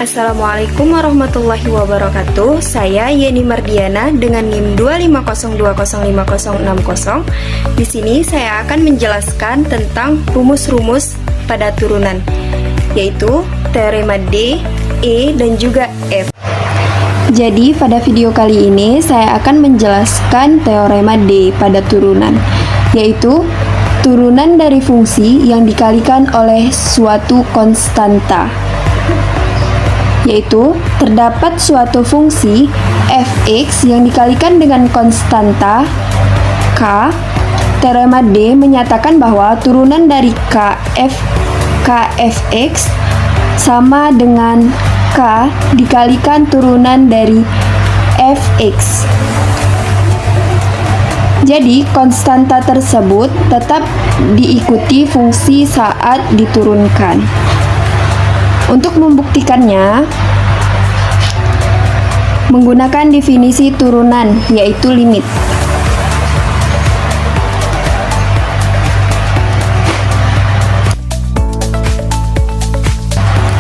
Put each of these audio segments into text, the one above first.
Assalamualaikum warahmatullahi wabarakatuh. Saya Yeni Mardiana dengan NIM 250205060. Di sini saya akan menjelaskan tentang rumus-rumus pada turunan, yaitu teorema D, E, dan juga F. Jadi pada video kali ini saya akan menjelaskan teorema D pada turunan, yaitu turunan dari fungsi yang dikalikan oleh suatu konstanta. Yaitu terdapat suatu fungsi f(x) yang dikalikan dengan konstanta k. Teorema D menyatakan bahwa turunan dari kf(x) sama dengan k dikalikan turunan dari f(x). Jadi konstanta tersebut tetap diikuti fungsi saat diturunkan. Untuk membuktikannya, menggunakan definisi turunan, yaitu limit.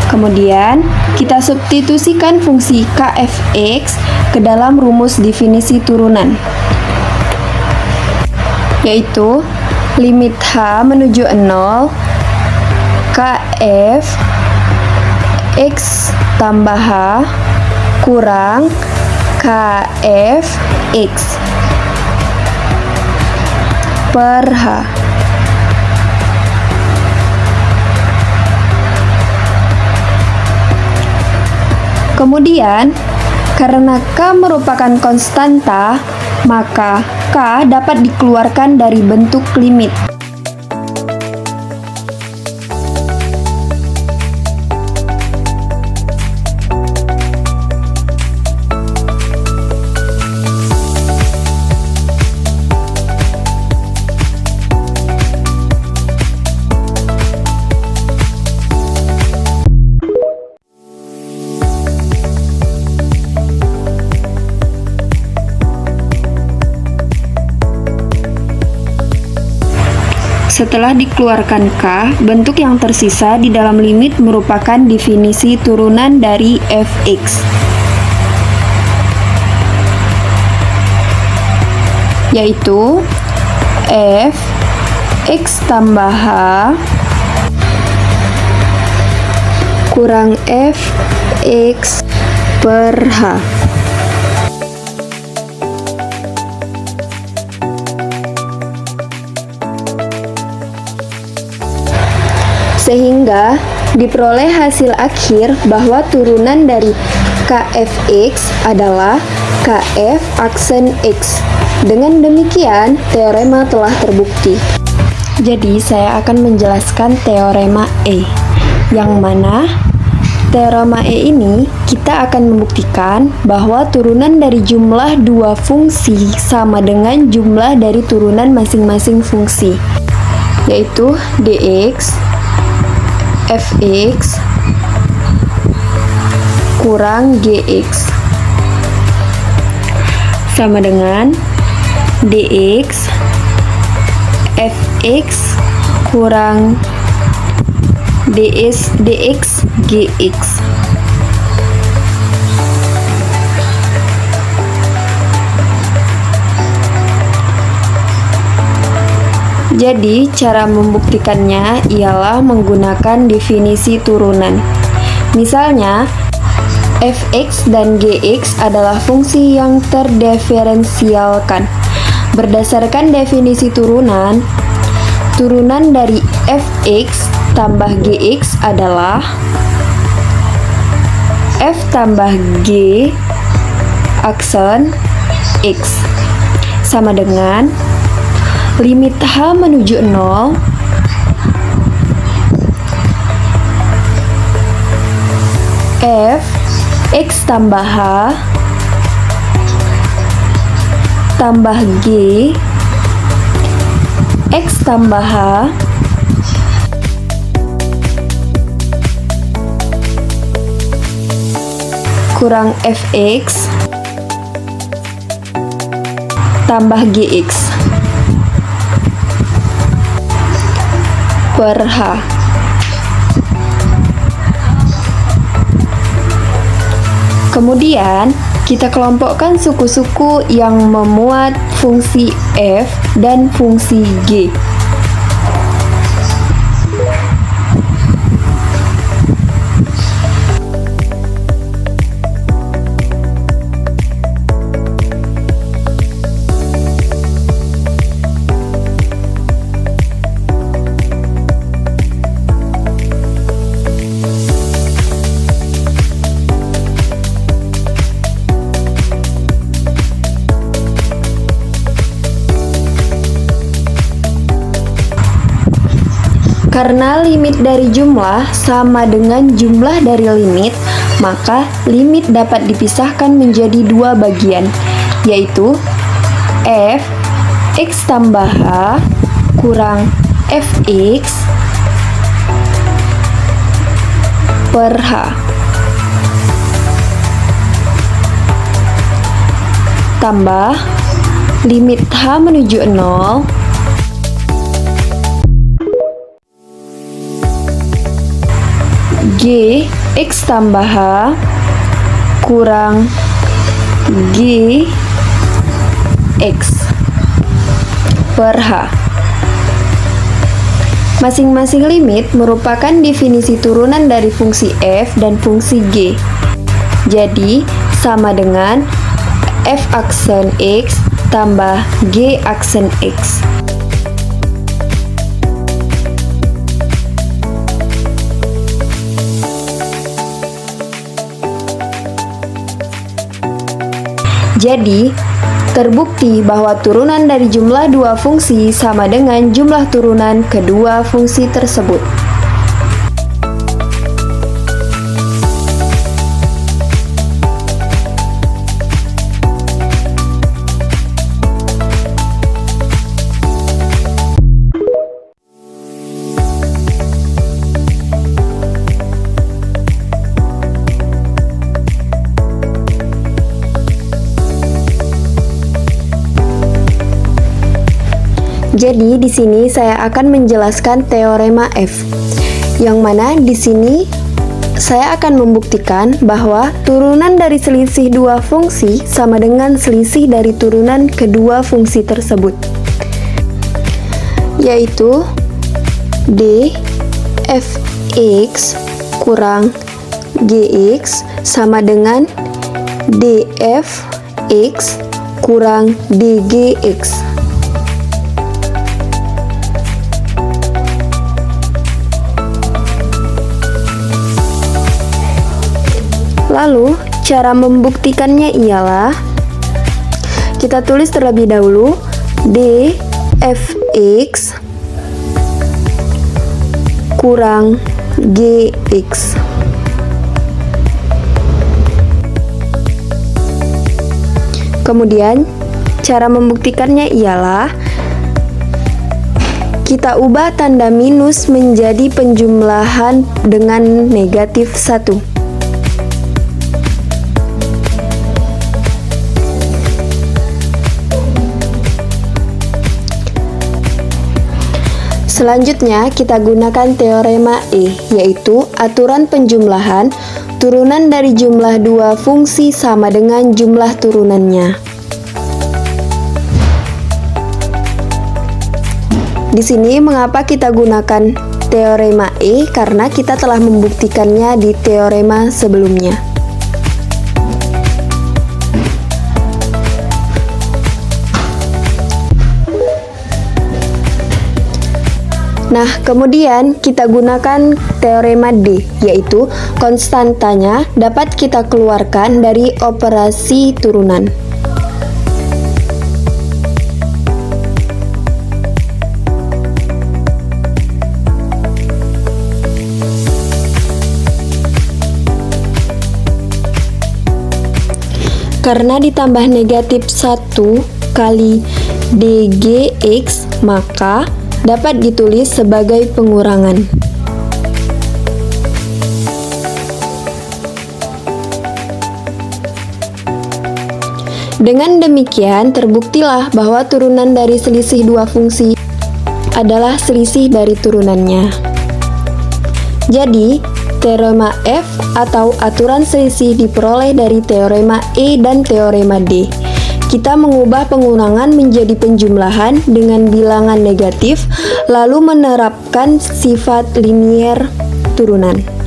Kemudian, kita substitusikan fungsi kf(x) ke dalam rumus definisi turunan, yaitu limit h menuju 0 kf x tambah h kurang kf x per h. Kemudian, karena k merupakan konstanta, maka k dapat dikeluarkan dari bentuk limit. Setelah dikeluarkan k, bentuk yang tersisa di dalam limit merupakan definisi turunan dari f(x), yaitu f x tambah h kurang f x per h. Sehingga diperoleh hasil akhir bahwa turunan dari kf(x) adalah kf aksen x. Dengan demikian, teorema telah terbukti. Jadi, saya akan menjelaskan teorema E, yang mana teorema E ini kita akan membuktikan bahwa turunan dari jumlah dua fungsi sama dengan jumlah dari turunan masing-masing fungsi, yaitu dx fx kurang gx sama dengan dx fx kurang dx gx. Jadi, cara membuktikannya ialah menggunakan definisi turunan. Misalnya, fx dan gx adalah fungsi yang terdiferensialkan. Berdasarkan definisi turunan, turunan dari fx tambah gx adalah f tambah g aksen x sama dengan limit h menuju 0 f x tambah h tambah g x tambah h kurang fx tambah gx per h. Kemudian, kita kelompokkan suku-suku yang memuat fungsi f dan fungsi g. Karena limit dari jumlah sama dengan jumlah dari limit, maka limit dapat dipisahkan menjadi dua bagian, yaitu f x tambah h kurang fx per h. Tambah limit h menuju 0 g x tambah h kurang g x per h. Masing-masing limit merupakan definisi turunan dari fungsi f dan fungsi g. Jadi, sama dengan f aksen x tambah g aksen x. Jadi, terbukti bahwa turunan dari jumlah dua fungsi sama dengan jumlah turunan kedua fungsi tersebut. Jadi di sini saya akan menjelaskan teorema F, yang mana di sini saya akan membuktikan bahwa turunan dari selisih dua fungsi sama dengan selisih dari turunan kedua fungsi tersebut, yaitu d fx kurang gx sama dengan dfx kurang dgx. Lalu, cara membuktikannya ialah kita tulis terlebih dahulu d fx kurang gx. Kemudian, cara membuktikannya ialah kita ubah tanda minus menjadi penjumlahan dengan negatif 1. Selanjutnya, kita gunakan teorema E, yaitu aturan penjumlahan turunan dari jumlah dua fungsi sama dengan jumlah turunannya. Di sini, mengapa kita gunakan teorema E? Karena kita telah membuktikannya di teorema sebelumnya. Nah, kemudian kita gunakan teorema D, yaitu konstantanya dapat kita keluarkan dari operasi turunan. Karena ditambah negatif 1 kali dgx, maka dapat ditulis sebagai pengurangan. Dengan demikian, terbuktilah bahwa turunan dari selisih dua fungsi adalah selisih dari turunannya. Jadi, Teorema F atau aturan selisih diperoleh dari teorema E dan teorema D. Kita mengubah pengurangan menjadi penjumlahan dengan bilangan negatif, lalu menerapkan sifat linier turunan.